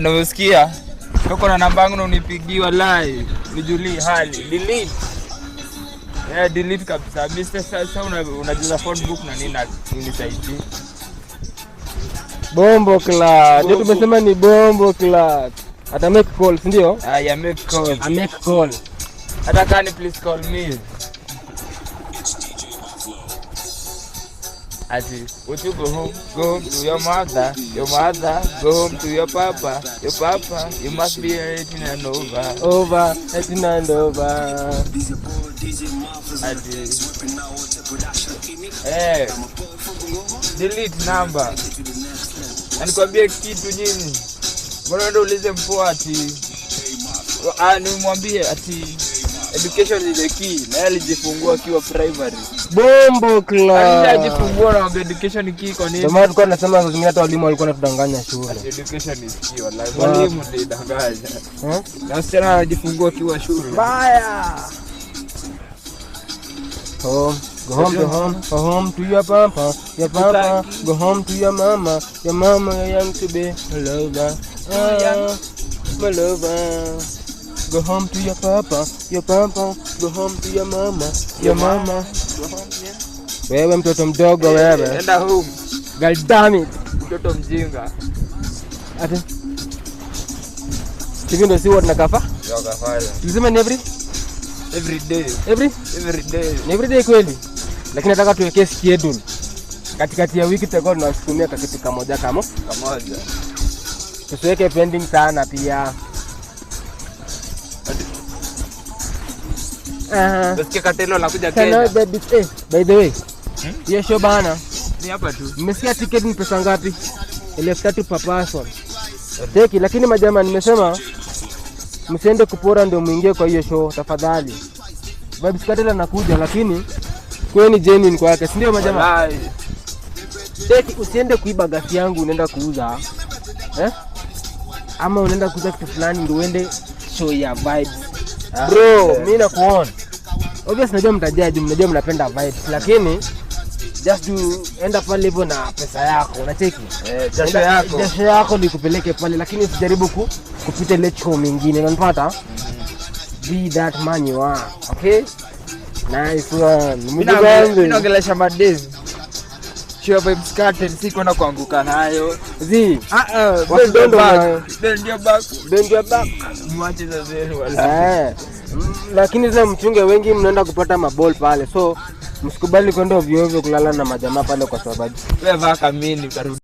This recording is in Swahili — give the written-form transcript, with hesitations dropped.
Nausikia. Uko na namba yangu unipigiwa live. Nijulie hali. Delete. Delete kabisa. Mr. Sasa unajaza phone book na nini unisaidie. Bombo Clat. Ndio tumesema ni Bombo Clat. Ata make calls ndio? Yeah, make calls. I make call. Ata can you please call me? Ati, would you go home to your mother go home to your papa, you must be 18 and over. 18 and over. Ati, delete number. Anikwambie kitu nyinyi. Mbona ndo ulize mpoa ati, nimwambie ati education is the key. Na alijifungua akiwa primary. Bombo Clat. Alijifungua na education key kwa nini? Ndio tulikuwa tunasema zingine hata walimu walikuwa wanatudanganya shule. Education is key wallahi. Walimu ndio danganya. Na msichana anajifungua akiwa shule. Baya. Go home to your papa, go home to your mama, you're young to be a lover, my lover. Go home to your papa, go home to your mama, Go home, yeah. Wewe mtoto mdogo wewe. Enda home. God damn it. Mtoto mjinga. Ati. Hivi ndio si watu nakafa? Ndio kafaya. Tulisema ni every day. Every day kweli. Lakini nataka tuweke schedule. Katikati ya wiki tutakuwa tunasukumia kitu kamoja. Tusiweke pending sana pia. Nasikia Katelo anakuja Kenya. By the way. Hiyo show bana. Ni hapa tu. Mmesikia ticket ni pesa ngapi? 3,000 per person. Teki, lakini majamaa nimesema msiende kupora ndio muingie kwa hiyo show tafadhali. Vibes Katelo anakuja lakini kweni genuine kwake, si ndio majamaa? Teki, usiende kuiba gasi yangu unaenda kuuza. Ama unaenda kuuza kitu fulani ndio uende show ya vibes. Bro, mimi nakuona. Obviously najua mtajaji, mnajua mnapenda vibes, lakini just to end up level na pesa yako, unacheki? Jasho yako nikupeleke pale, lakini usijaribu kupita ile show nyingine, unanipata? Be that man you are, okay? Nice one. Mimi naongelesha madezi. Sio vibes Katelo si kwenda kuanguka nayo. Bend your back. Mwache za zero wala. Lakini sasa mchunge wengi mnaenda kupata maball pale. So msikubali kwenda ovyo ovyo kulala na majamaa pale kwa sababu. Wewe vaka mimi utarudi.